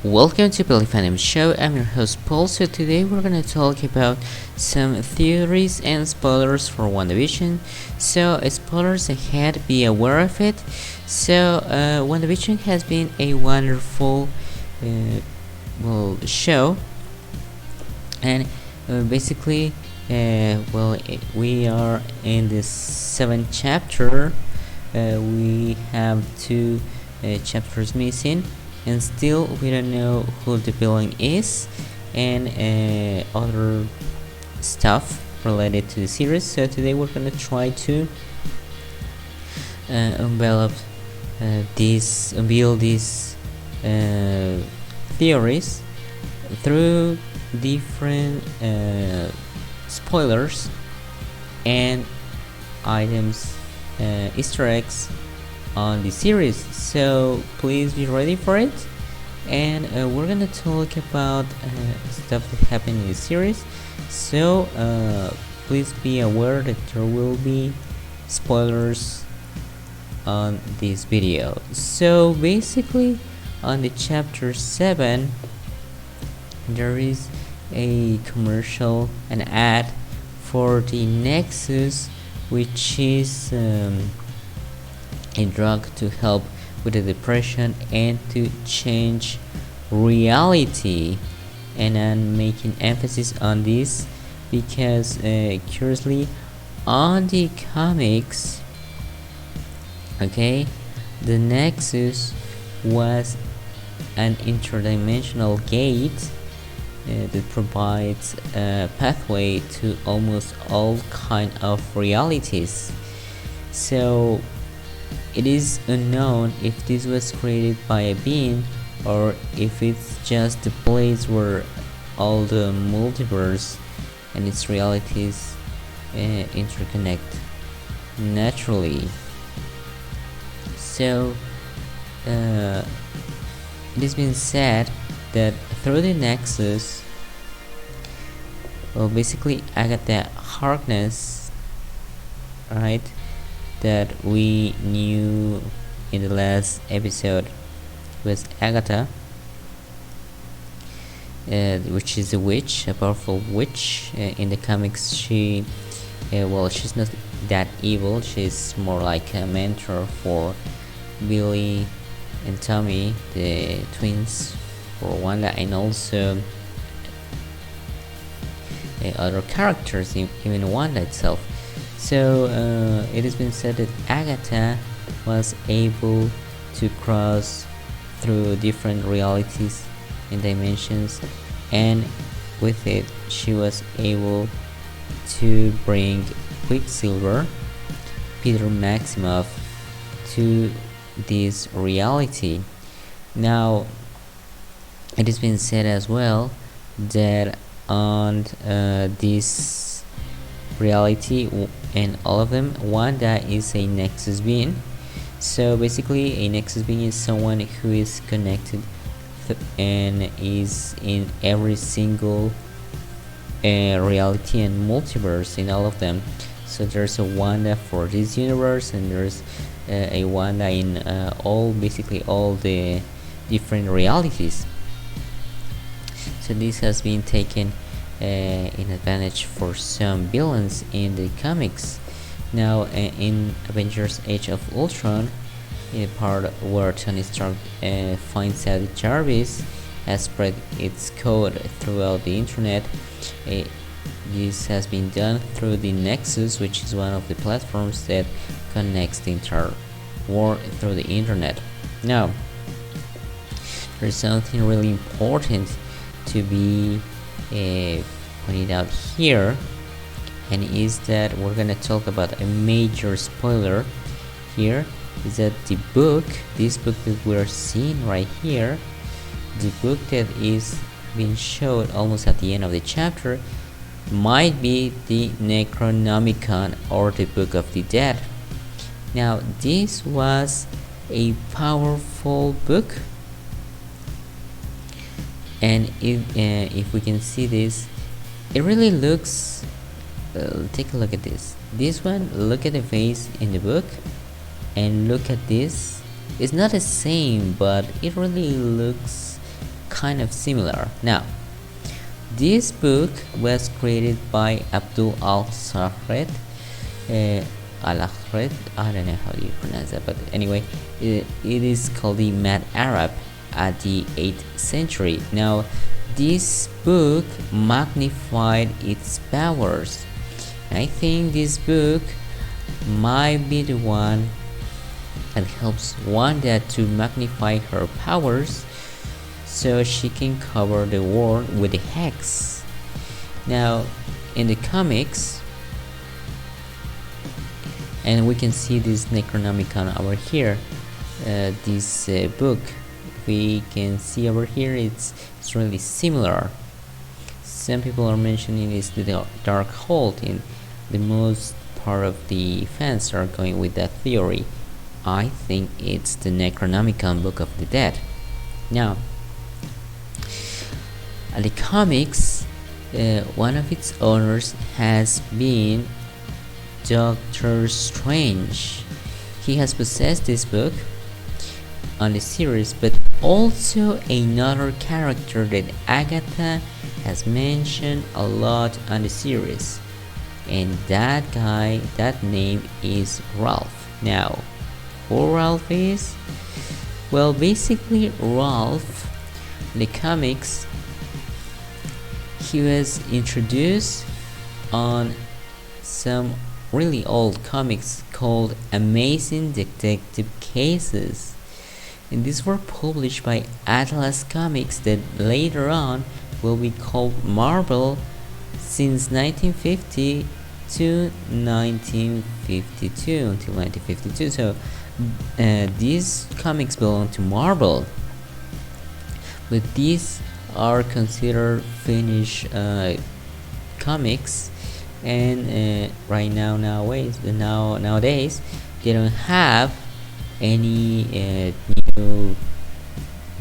Welcome to Polyphanum Show. I'm your host Paul. So today we're gonna talk about some theories and spoilers for Wanda Vision. So spoilers ahead, be aware of it. So Wanda Vision has been a wonderful show, and basically we are in the 7th chapter. We have two chapters missing, and still we don't know who the villain is and other stuff related to the series. So today we're gonna try to unveil these theories through different spoilers and items, Easter eggs on the series. So please be ready for it, and we're gonna talk about stuff that happened in the series. So please be aware that there will be spoilers on this video. So basically on the chapter 7 there is a commercial, an ad for the Nexus, which is a drug to help with the depression and to change reality. And I'm making emphasis on this because curiously on the comics, okay, the Nexus was an interdimensional gate that provides a pathway to almost all kind of realities. So it is unknown if this was created by a being or if it's just the place where all the multiverse and its realities interconnect naturally. So it has been said that through the Nexus, well, basically Agatha Harkness, right, that we knew in the last episode was Agatha, which is a witch, a powerful witch. In the comics, she's not that evil. She's more like a mentor for Billy and Tommy, the twins, for Wanda, and also other characters, even Wanda itself. So it has been said that Agatha was able to cross through different realities and dimensions, and with it she was able to bring Quicksilver, Peter Maximoff, to this reality. Now it has been said as well that on this reality and all of them, Wanda is a Nexus being. So basically a Nexus being is someone who is connected and is in every single reality and multiverse in all of them. So there's a Wanda for this universe, and there's a Wanda in basically all the different realities. So this has been taken in advantage for some villains in the comics. Now in Avengers Age of Ultron, in the part where Tony Stark finds out that Jarvis has spread its code throughout the internet, this has been done through the Nexus, which is one of the platforms that connects the entire world through the internet. Now there's something really important to be pointed out here, and is that we're gonna talk about a major spoiler here. Is that this book that we're seeing right here, the book that is being showed almost at the end of the chapter, might be the Necronomicon, or the Book of the Dead. Now this was a powerful book, and if we can see this, it really looks take a look at this one. Look at the face in the book and look at this. It's not the same, but it really looks kind of similar. Now, this book was created by Abdul al-Sahred, al-Akhred, I don't know how you pronounce that, but anyway, it is called the Mad Arab at the 8th century. Now, this book magnified its powers, and I think this book might be the one that helps Wanda to magnify her powers so she can cover the world with the hex. Now, in the comics, and we can see this Necronomicon over here, this book we can see over here, it's really similar. Some people are mentioning it's the Dark Hold, and the most part of the fans are going with that theory. I think it's the Necronomicon Book of the Dead. Now, the comics, one of its owners has been Doctor Strange. He has possessed this book on the series, but also another character that Agatha has mentioned a lot on the series, and that guy, that name is Ralph. Now, who Ralph is? Well, basically Ralph, in the comics, he was introduced on some really old comics called Amazing Detective Cases, and these were published by Atlas Comics that later on will be called Marvel since 1950 to 1952 until 1952. So these comics belong to Marvel, but these are considered finished comics, and right nowadays they don't have any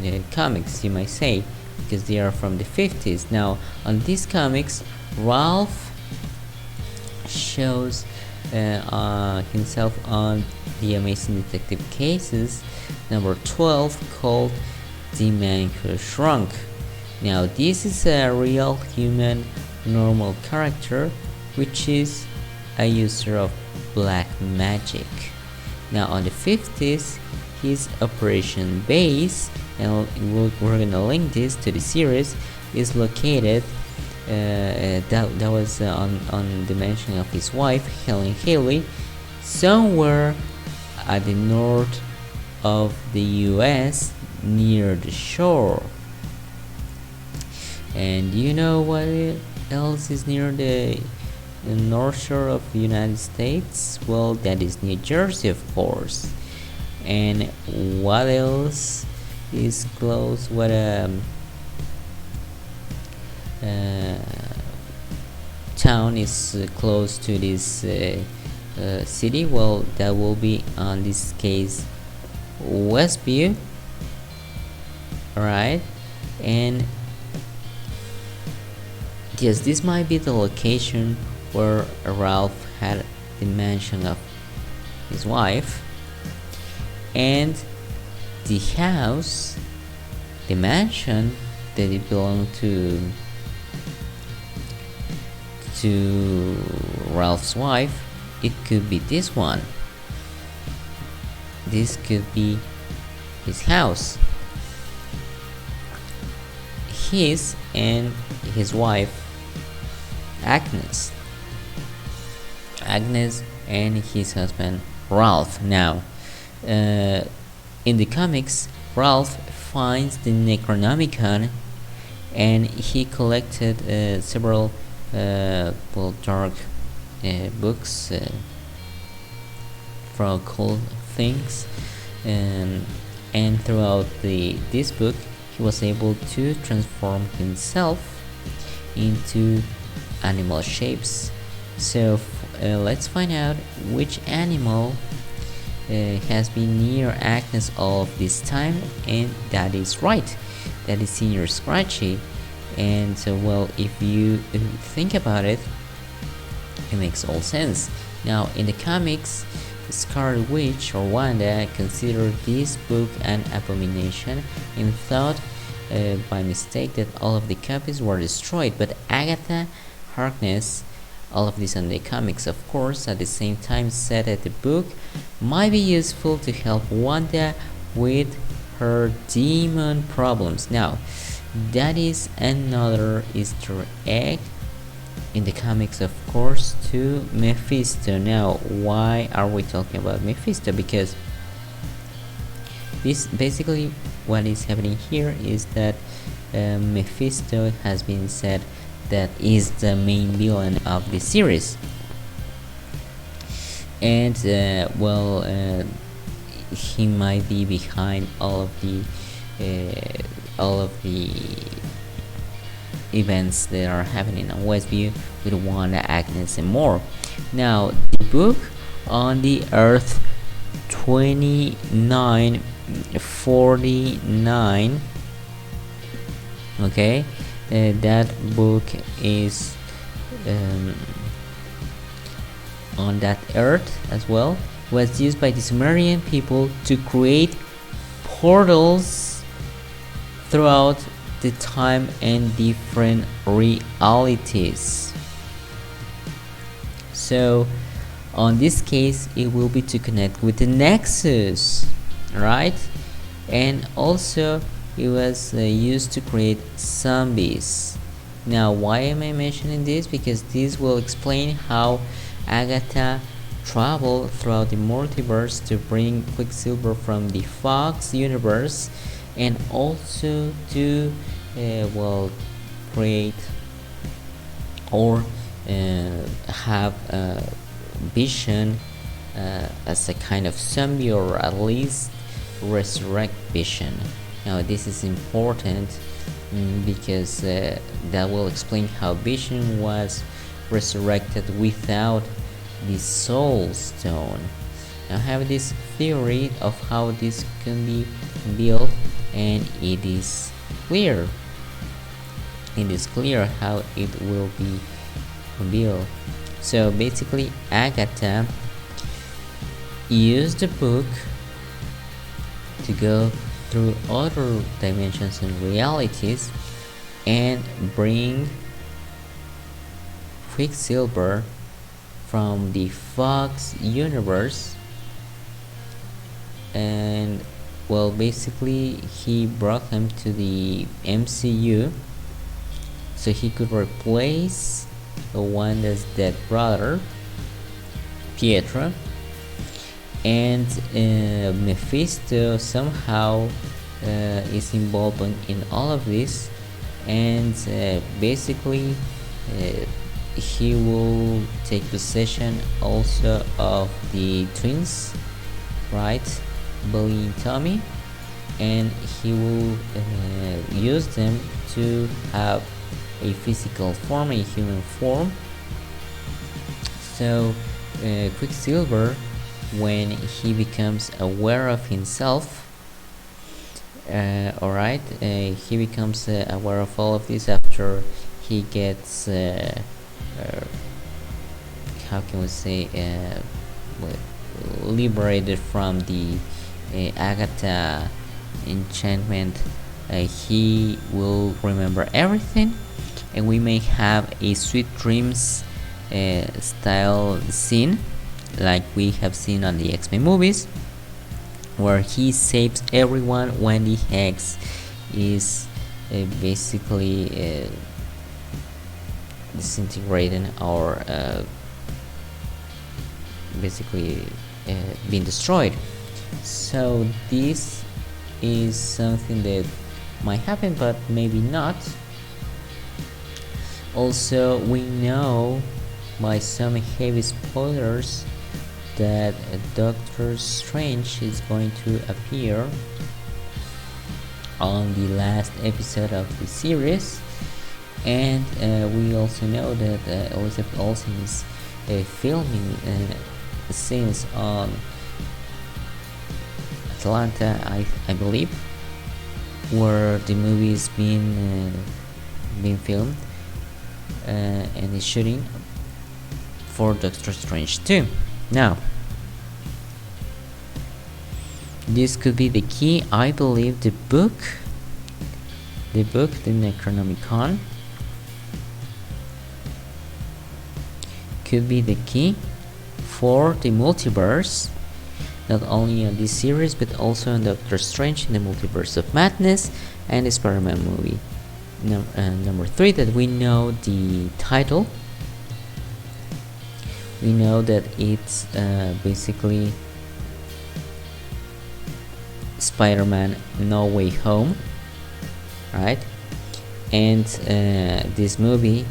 new comics, you might say, because they are from the 50s. Now, on these comics, Ralph shows himself on the Amazing Detective Cases number 12, called The Man Who Shrunk. Now, this is a real human normal character which is a user of black magic. Now, on the 50s, his operation base, and we're gonna link this to the series, is located that was on the mention of his wife, Helen Haley, somewhere at the north of the US near the shore. And you know what else is near the north shore of the United States? Well, that is New Jersey, of course. And what else is close? What town is close to this city? Well, that will be, on this case, Westview. Alright, and yes, this might be the location where Ralph had the mansion of his wife, and the house, the mansion that it belonged to Ralph's wife. It could be this one. This could be his house. His and his wife Agnes and his husband Ralph. Now, in the comics, Ralph finds the Necronomicon, and he collected several dark books for occult things, and throughout this book, he was able to transform himself into animal shapes. So let's find out which animal has been near Agnes all of this time, and that is right, that is Senior Scratchy. And so, well, if you think about it, it makes all sense. Now, in the comics, Scarlet Witch or Wanda considered this book an abomination and thought by mistake that all of the copies were destroyed, but Agatha Harkness, all of this in the comics of course, at the same time said that the book might be useful to help Wanda with her demon problems. Now, that is another Easter egg in the comics of course to Mephisto. Now, why are we talking about Mephisto? Because this basically what is happening here is that Mephisto has been said that is the main villain of the series, and he might be behind all of the events that are happening on Westview with Wanda, Agnes, and more. Now, the book on the Earth 2949, okay, that book is on that Earth as well, was used by the Sumerian people to create portals throughout the time and different realities. So on this case it will be to connect with the Nexus, right? And also it was used to create zombies. Now, why am I mentioning this? Because this will explain how Agatha traveled throughout the multiverse to bring Quicksilver from the Fox universe, and also to create or have Vision as a kind of zombie, or at least resurrect Vision. Now, this is important because that will explain how Vision was resurrected without the Soul Stone. Now, I have this theory of how this can be built, and it is clear. It is clear how it will be built. So basically, Agatha used the book to go through other dimensions and realities and bring Quicksilver from the Fox universe, and basically he brought him to the MCU so he could replace Wanda's dead brother Pietro. And Mephisto somehow is involved in all of this, and basically he will take possession also of the twins, right, Billy and Tommy, and he will use them to have a physical form, a human form. So Quicksilver, when he becomes aware of himself, he becomes aware of all of this after he gets how can we say liberated from the Agatha enchantment. He will remember everything, and we may have a Sweet Dreams style scene like we have seen on the X-Men movies, where he saves everyone when the hex is basically disintegrating or being destroyed. So this is something that might happen, but maybe not. Also, we know by some heavy spoilers that Doctor Strange is going to appear on the last episode of the series, and we also know that Elizabeth Olsen is filming scenes on Atlanta, I believe, where the movie is being filmed and is shooting for Doctor Strange 2. Now, this could be the key. I believe the book the book, the Necronomicon, could be the key for the multiverse, not only on this series but also on Doctor Strange in the Multiverse of Madness and the Spider-Man movie. Number 3, that we know the title. We know that it's basically Spider-Man No Way Home, right? And this movie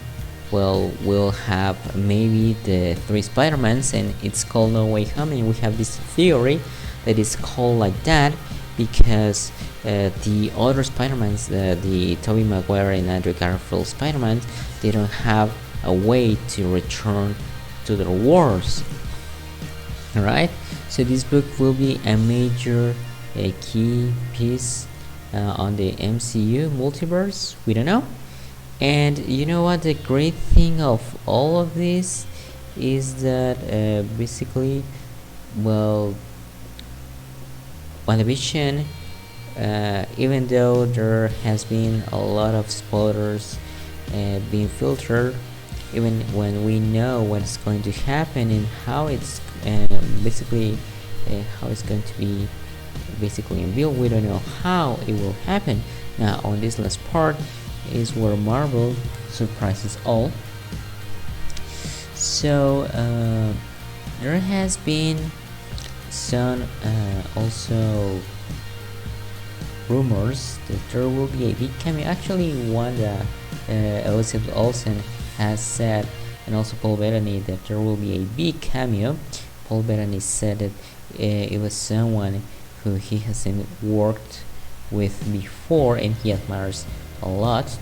will have maybe the 3 Spider-Mans, and it's called No Way Home, and we have this theory that it's called like that because the other Spider-Mans, the Tobey Maguire and Andrew Garfield Spider-Man, they don't have a way to return to their wars. Alright, so this book will be a major key piece on the MCU multiverse. We don't know. And you know what, the great thing of all of this is that basically, well, Wanda Vision, even though there has been a lot of spoilers being filtered, even when we know what's going to happen and how it's basically how it's going to be basically unveiled, we don't know how it will happen. Now on this last part is where Marvel surprises all. So there has been some also rumors that there will be a big cameo. Actually, Wanda, Elizabeth Olsen has said, and also Paul Bettany, that there will be a big cameo. Paul Bettany said that it was someone who he hasn't worked with before and he admires a lot.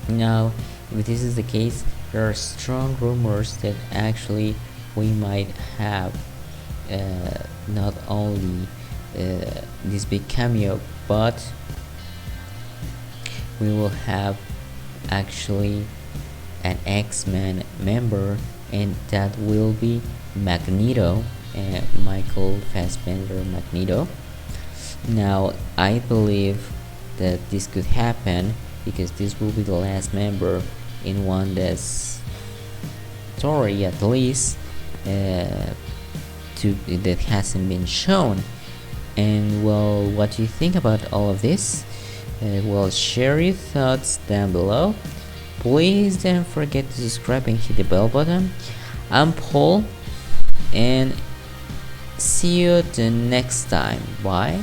Now, if this is the case, there are strong rumors that actually we might have not only this big cameo, but we will have actually an X-Men member, and that will be Magneto, Michael Fassbender Magneto. Now I believe that this could happen because this will be the last member in Wanda's story, at least that hasn't been shown. And well, what do you think about all of this? Well, share your thoughts down below. Please don't forget to subscribe and hit the bell button. I'm Paul, and see you the next time. Bye.